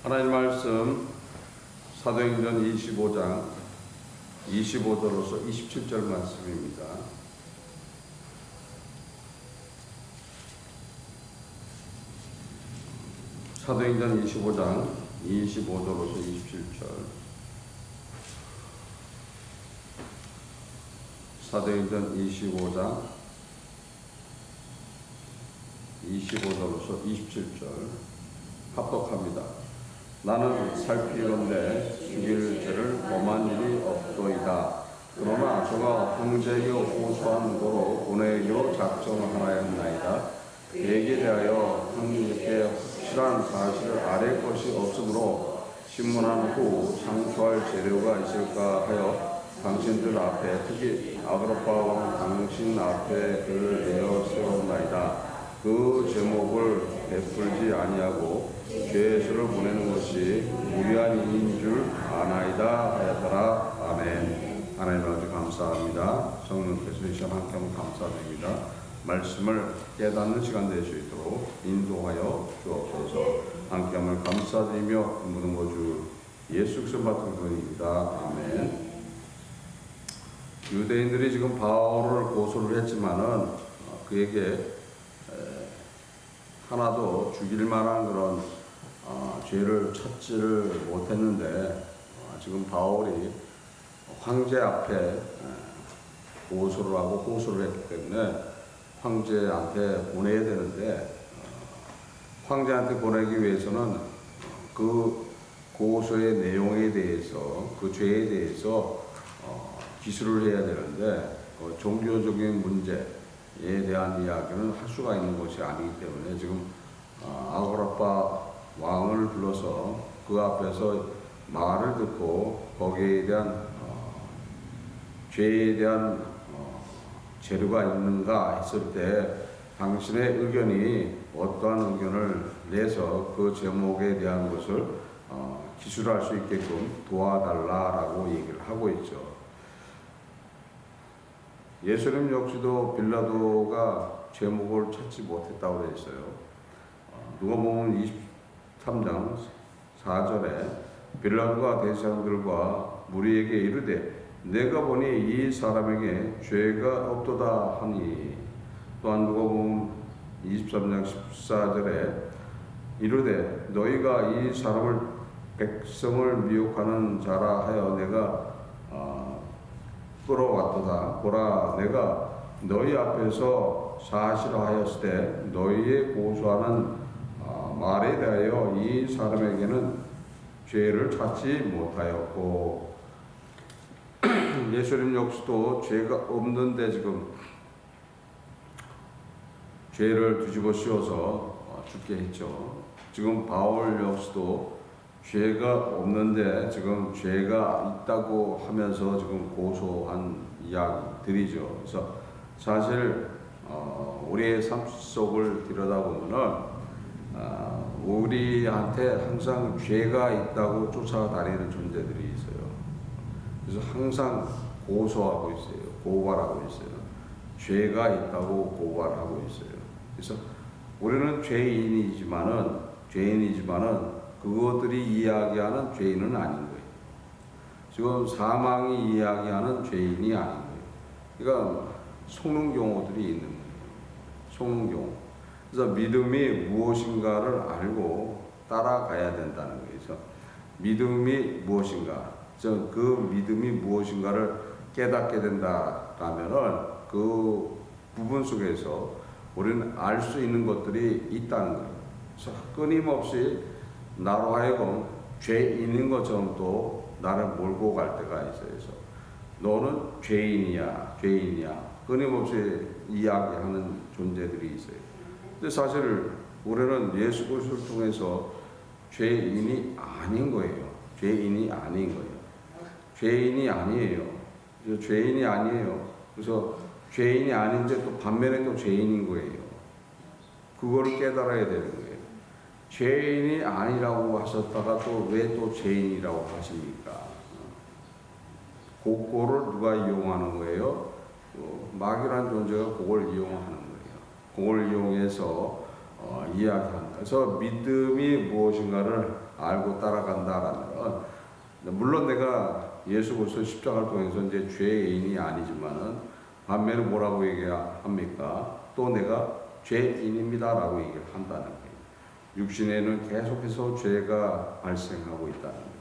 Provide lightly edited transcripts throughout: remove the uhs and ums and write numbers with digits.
하나님 말씀 사도행전 25장 25절로서 27절 말씀입니다. 사도행전 25장 25절로서 27절. 사도행전 25장 25절로서 27절 합독합니다. 나는 살피건대 죽일 죄를 범한 일이 없도이다. 그러나 저가 형제여 호소한 도로 보내기로 작정하였나이다. 그에게 대하여 형제께 확실한 사실을 아뢰 것이 없으므로 신문한 후 상소할 재료가 있을까 하여 당신들 앞에 특히 아그리파 왕 당신 앞에 그를 내어 세웠나이다. 그 제목을 베풀지 아니하고 죄수를 보내는 것이 무리한 일인 줄 아나이다 하였더라. 아멘. 하나님 아버지 감사합니다. 성령께서 이 시간 함께 하면 감사드립니다. 말씀을 깨닫는 시간 될 수 있도록 인도하여 주옵소서. 함께 하면 감사드리며 모든 거주 예수 그리스도 받은 분입니다. 아멘. 유대인들이 지금 바울을 고소를 했지만은 그에게 하나도 죽일 만한 그런 죄를 찾지를 못했는데 지금 바울이 황제 앞에 고소를 하고 호소를 했기 때문에 황제한테 보내야 되는데 황제한테 보내기 위해서는 그 고소의 내용에 대해서 그 죄에 대해서 기술을 해야 되는데 종교적인 문제에 대한 이야기는 할 수가 있는 것이 아니기 때문에 지금 아그리파 왕을 불러서 그 앞에서 말을 듣고 거기에 대한 죄에 대한 재료가 있는가 했을 때 당신의 의견이 어떠한 의견을 내서 그 제목에 대한 것을 기술할 수 있게끔 도와달라라고 얘기를 하고 있죠. 예수님 역시도 빌라도가 제목을 찾지 못했다고 되어 있어요. 누가복음 23장 4절에 빌라도가 대제사장들과 무리에게 이르되 내가 보니 이 사람에게 죄가 없도다 하니, 또한 누가복음 23장 14절에 이르되 너희가 이 사람을 백성을 미혹하는 자라 하여 내가 끌어왔도다. 보라, 내가 너희 앞에서 사실하였을 때 너희의 고소하는 말에 대하여 이 사람에게는 죄를 찾지 못하였고, 예수님 역시도 죄가 없는데 지금 죄를 뒤집어 씌워서 죽게 했죠. 지금 바울 역시도 죄가 없는데 지금 죄가 있다고 하면서 지금 고소한 이야기들이죠. 그래서 사실 우리의 삶 속을 들여다보면은 우리한테 항상 죄가 있다고 쫓아다니는 존재들이 있어요. 그래서 항상 고소하고 있어요. 고발하고 있어요. 죄가 있다고 고발하고 있어요. 그래서 우리는 죄인이지만은 그것들이 이야기하는 죄인은 아닌 거예요. 지금 사망이 이야기하는 죄인이 아닌 거예요. 그러니까 속는 경우들이 있는 거예요. 속는 경우. 그래서 믿음이 무엇인가를 알고 따라가야 된다는 거예요. 그래서 믿음이 무엇인가, 그 믿음이 무엇인가를 깨닫게 된다라면은 그 부분 속에서 우리는 알 수 있는 것들이 있다는 거예요. 그래서 끊임없이 나로 하여금 죄인인 것처럼 또 나를 몰고 갈 때가 있어요. 그래서 너는 죄인이야. 끊임없이 이야기하는 존재들이 있어요. 근데 사실 우리는 예수 그리스도를 통해서 죄인이 아닌 거예요. 죄인이 아니에요. 그래서 죄인이 아닌데 또 반면에 또 죄인인 거예요. 그거를 깨달아야 되는 거예요. 죄인이 아니라고 하셨다가 또 왜 또 죄인이라고 하십니까? 그거를 누가 이용하는 거예요? 마귀란 존재가 그걸 이용하는 거예요. 그걸 이용해서 이야기한다. 그래서 믿음이 무엇인가를 알고 따라간다라면, 물론 내가 예수 그리스도 십자가를 통해서 이제 죄인이 아니지만은 반면에 뭐라고 얘기합니까? 또 내가 죄인입니다라고 얘기를 한다는 거예요. 육신에는 계속해서 죄가 발생하고 있다는 거예요.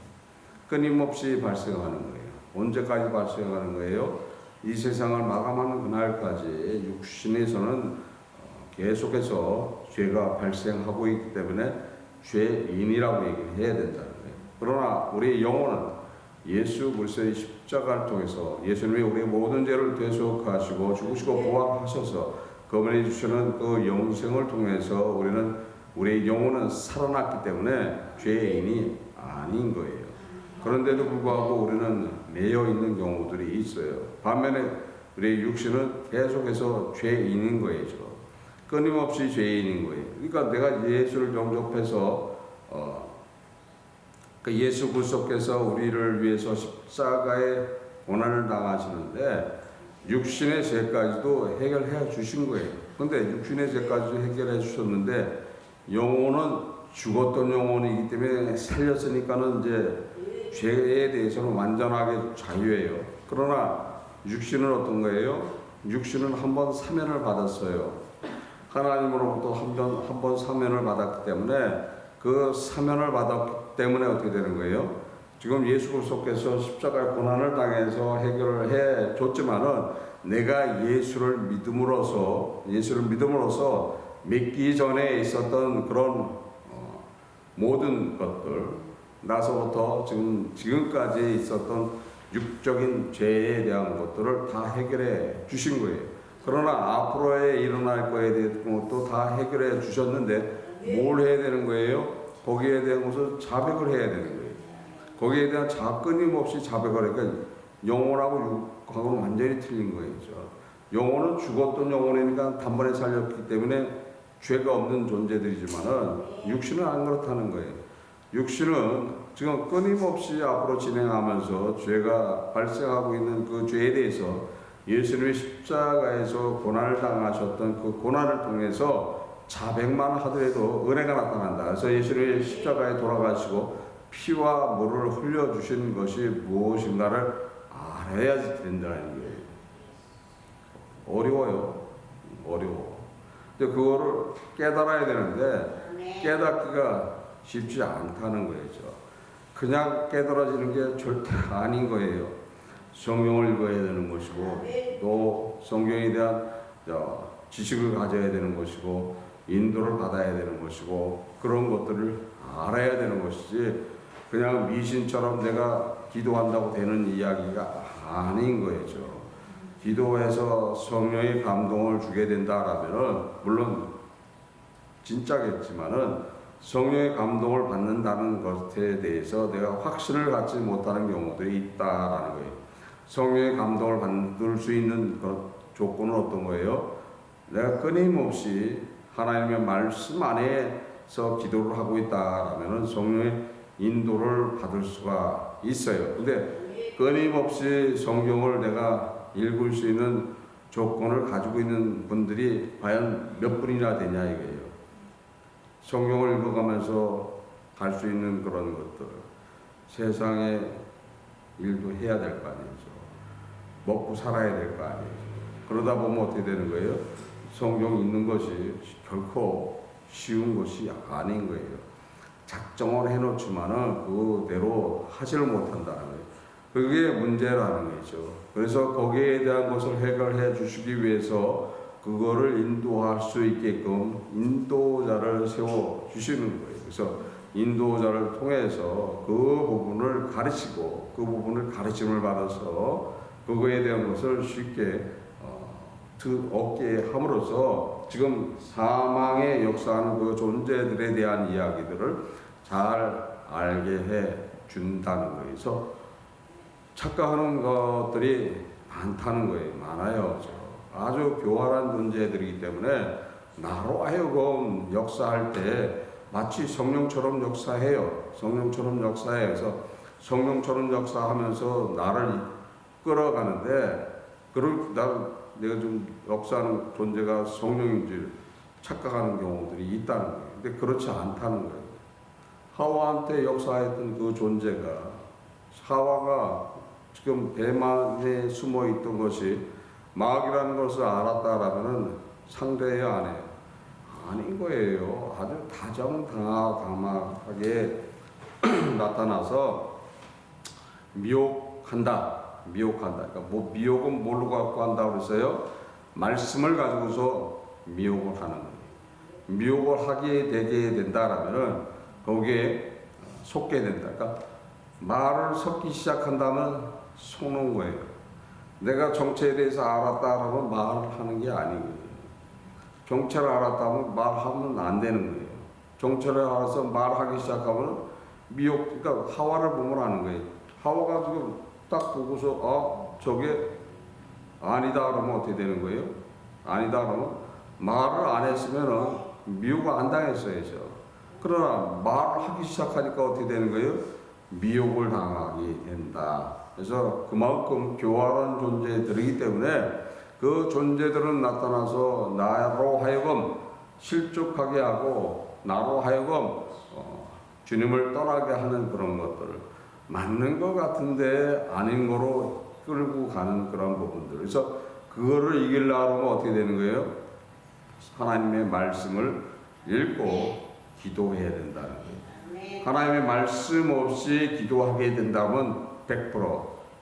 끊임없이 발생하는 거예요. 언제까지 발생하는 거예요? 이 세상을 마감하는 그날까지 육신에서는 계속해서 죄가 발생하고 있기 때문에 죄인이라고 얘기를 해야 된다는 거예요. 그러나 우리 영혼은 예수 그리스도의 십자가를 통해서 예수님이 우리의 모든 죄를 대속하시고 죽으시고 부활하셔서 거머쥐 주시는 그 영생을 통해서 우리의 영혼은 살아났기 때문에 죄인이 아닌 거예요. 그런데도 불구하고 우리는 매여 있는 경우들이 있어요. 반면에 우리의 육신은 계속해서 죄인인 거예요. 끊임없이 죄인인 거예요. 그러니까 내가 예수를 영접해서 그 예수 그리스도께서 우리를 위해서 십자가에 고난을 당하시는데 육신의 죄까지도 해결해 주신 거예요. 그런데 육신의 죄까지도 해결해 주셨는데 영혼은 죽었던 영혼이기 때문에 살렸으니까는 이제 죄에 대해서는 완전하게 자유예요. 그러나 육신은 어떤 거예요? 육신은 한번 사면을 받았어요. 하나님으로부터 한 번 사면을 받았기 때문에 그 사면을 받았기 때문에 어떻게 되는 거예요? 지금 예수 그리스도께서 십자가의 고난을 당해서 해결을 해 줬지만은 내가 예수를 믿음으로써 믿기 전에 있었던 그런 모든 것들, 나서부터 지금까지 있었던 육적인 죄에 대한 것들을 다 해결해 주신 거예요. 그러나 앞으로에 일어날 거에 대한 것도 다 해결해 주셨는데 뭘 해야 되는 거예요? 거기에 대한 것을 자백을 해야 되는 거예요. 거기에 대한 끊임없이 자백을 하니까 영혼하고 육하고는 완전히 틀린 거예요. 영혼은 죽었던 영혼이니까 단번에 살렸기 때문에 죄가 없는 존재들이지만은 육신은 안 그렇다는 거예요. 육신은 지금 끊임없이 앞으로 진행하면서 죄가 발생하고 있는 그 죄에 대해서 예수님의 십자가에서 고난을 당하셨던 그 고난을 통해서 자백만 하더라도 은혜가 나타난다. 그래서 예수님의 십자가에 돌아가시고 피와 물을 흘려주신 것이 무엇인가를 알아야 된다는 거예요. 어려워. 근데 그거를 깨달아야 되는데 깨닫기가 쉽지 않다는 거예요. 그냥 깨달아지는 게 절대 아닌 거예요. 성경을 읽어야 되는 것이고 또 성경에 대한 지식을 가져야 되는 것이고 인도를 받아야 되는 것이고 그런 것들을 알아야 되는 것이지 그냥 미신처럼 내가 기도한다고 되는 이야기가 아닌 거예요. 기도해서 성령의 감동을 주게 된다라면은 물론 진짜겠지만은 성령의 감동을 받는다는 것에 대해서 내가 확신을 갖지 못하는 경우들이 있다라는 거예요. 성령의 감동을 받을 수 있는 조건은 어떤 거예요? 내가 끊임없이 하나님의 말씀 안에서 기도를 하고 있다라면은 성령의 인도를 받을 수가 있어요. 근데 끊임없이 성경을 내가 읽을 수 있는 조건을 가지고 있는 분들이 과연 몇 분이나 되냐 이거예요. 성경을 읽어가면서 갈 수 있는 그런 것들, 세상에 일도 해야 될 거 아니죠. 먹고 살아야 될 거 아니죠. 그러다 보면 어떻게 되는 거예요? 성경 읽는 것이 결코 쉬운 것이 아닌 거예요. 작정을 해놓지만은 그대로 하지를 못한다는 거예요. 그게 문제라는 거죠. 그래서 거기에 대한 것을 해결해 주시기 위해서 그거를 인도할 수 있게끔 인도자를 세워 주시는 거예요. 그래서 인도자를 통해서 그 부분을 가르치고 그 부분을 가르침을 받아서 그거에 대한 것을 쉽게 얻게 함으로써 지금 사망의 역사하는 그 존재들에 대한 이야기들을 잘 알게 해 준다는 거예요. 그래서 착각하는 것들이 많다는 거예요. 많아요. 아주 교활한 존재들이기 때문에 나로 하여금 역사할 때 마치 성령처럼 역사해요. 성령처럼 역사해요. 그래서 성령처럼 역사하면서 나를 이끌어가는데 내가 좀 역사하는 존재가 성령인 줄 착각하는 경우들이 있다는 거예요. 근데 그렇지 않다는 거예요. 하와한테 역사했던 그 존재가, 하와가 지금 배만에 숨어 있던 것이 마귀라는 것을 알았다라면은 상대해요, 안 해요? 아닌 거예요. 아주 다정다감하게 나타나서 미혹한다. 그러니까 뭐 미혹은 뭘로 갖고 한다고 그랬어요? 말씀을 가지고서 미혹을 하는 거예요. 미혹을 하게 되게 된다라면은 거기에 속게 된다. 그러니까 말을 섞기 시작한다면 속는 거예요. 내가 정체에 대해서 알았다라면 말을 하는 게 아니거든요. 정체를 알았다면 말하면 안 되는 거예요. 정체를 알아서 말하기 시작하면 미혹, 그러니까 하와를 보면 아는 거예요. 하와가 지금 딱 보고서 저게 아니다 그러면 어떻게 되는 거예요? 아니다 그러면 말을 안 했으면은 미혹을 안 당했어야죠. 그러나 말을 하기 시작하니까 어떻게 되는 거예요? 미혹을 당하게 된다. 그래서 그만큼 교활한 존재들이기 때문에 그 존재들은 나타나서 나로 하여금 실족하게 하고 나로 하여금 주님을 떠나게 하는 그런 것들을 맞는 것 같은데 아닌 거로 끌고 가는 그런 부분들. 그래서 그거를 이기려고 하면 어떻게 되는 거예요? 하나님의 말씀을 읽고 기도해야 된다는 거예요. 하나님의 말씀 없이 기도하게 된다면 100%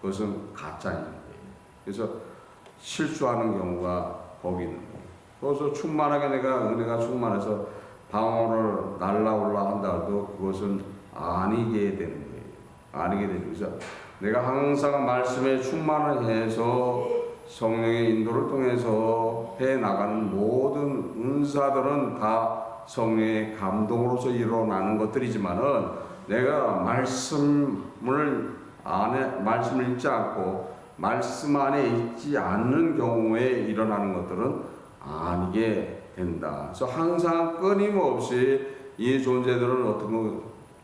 그것은 가짜인 거예요. 그래서 실수하는 경우가 거기 있는 거예요. 그래서 충만하게 내가 은혜가 충만해서 방언을 날라올라 한다 해도 그것은 아니게 되는 거예요. 아니게 되는 거죠. 내가 항상 말씀에 충만을 해서 성령의 인도를 통해서 해나가는 모든 은사들은 다 성령의 감동으로서 일어나는 것들이지만은 내가 말씀을 읽지 않고 말씀 안에 있지 않는 경우에 일어나는 것들은 아니게 된다. 그래서 항상 끊임없이 이 존재들은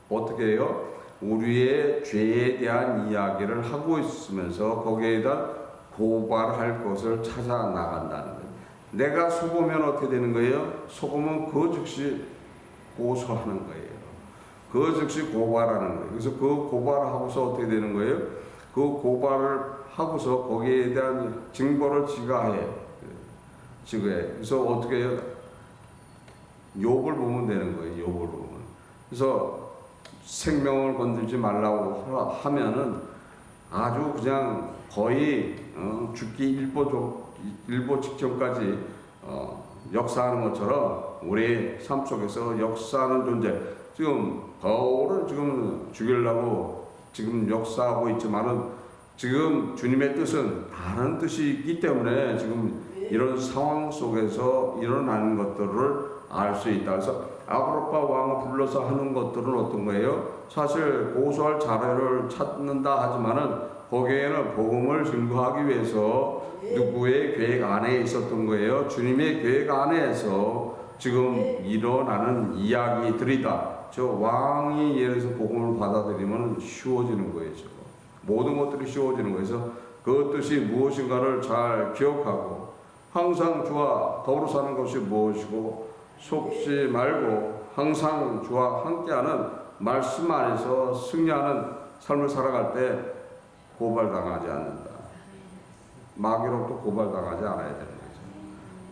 어떻게 해요? 우리의 죄에 대한 이야기를 하고 있으면서 거기에 대한 고발할 것을 찾아 나간다는 거예요. 내가 속으면 어떻게 되는 거예요? 속으면 그 즉시 고소하는 거예요. 그 즉시 고발하는 거예요. 그래서 그 고발을 하고서 어떻게 되는 거예요? 그 고발을 하고서 거기에 대한 증거를 지가해. 그래서 어떻게 해요? 욥을 보면 되는 거예요. 욥을 보면. 그래서 생명을 건들지 말라고 하면은 아주 그냥 거의 죽기 일보 직전까지 역사하는 것처럼 우리의 삶 속에서 역사하는 존재. 지금 바울을 지금 죽이려고 지금 역사하고 있지만은 지금 주님의 뜻은 다른 뜻이 있기 때문에 지금 이런 상황 속에서 일어나는 것들을 알 수 있다. 그래서 아그리파 왕을 불러서 하는 것들은 어떤 거예요? 사실 고소할 자료를 찾는다 하지만은 거기에는 복음을 증거하기 위해서 누구의 계획 안에 있었던 거예요? 주님의 계획 안에서 지금 일어나는 이야기들이다. 저 왕이 예를 들어서 복음을 받아들이면 쉬워지는 거예요. 모든 것들이 쉬워지는 거예요. 그래서 그 뜻이 무엇인가를 잘 기억하고 항상 주와 더불어 사는 것이 무엇이고 속지 말고 항상 주와 함께하는 말씀 안에서 승리하는 삶을 살아갈 때 고발당하지 않는다. 마귀로부터 고발당하지 않아야 되는 거죠.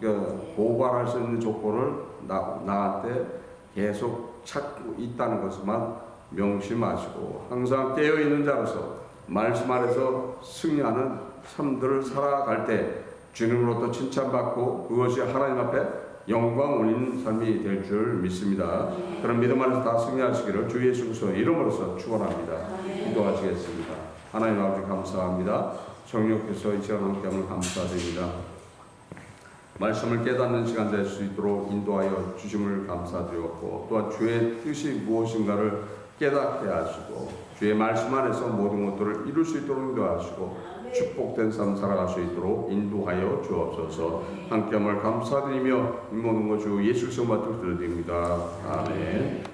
그러니까 고발할 수 있는 조건을 나한테 계속 찾고 있다는 것만 명심하시고 항상 깨어있는 자로서 말씀 안에서 승리하는 삶들을 살아갈 때 주님으로부터 칭찬받고 그것이 하나님 앞에 영광 올리는 삶이 될 줄 믿습니다. 그런 믿음 안에서 다 승리하시기를 주 예수 그리스도의 이름으로서 축원합니다. 기도하시겠습니다. 하나님 아버지 감사합니다. 성령께서 이 시간 함께함을 감사드립니다. 말씀을 깨닫는 시간 될 수 있도록 인도하여 주심을 감사드렸고 또한 주의 뜻이 무엇인가를 깨닫게 하시고 주의 말씀 안에서 모든 것들을 이룰 수 있도록 인도하시고 축복된 삶 살아갈 수 있도록 인도하여 주옵소서. 함께함을 감사드리며 이 모든 것 주 예수 그리스도 받들어 드립니다. 아멘.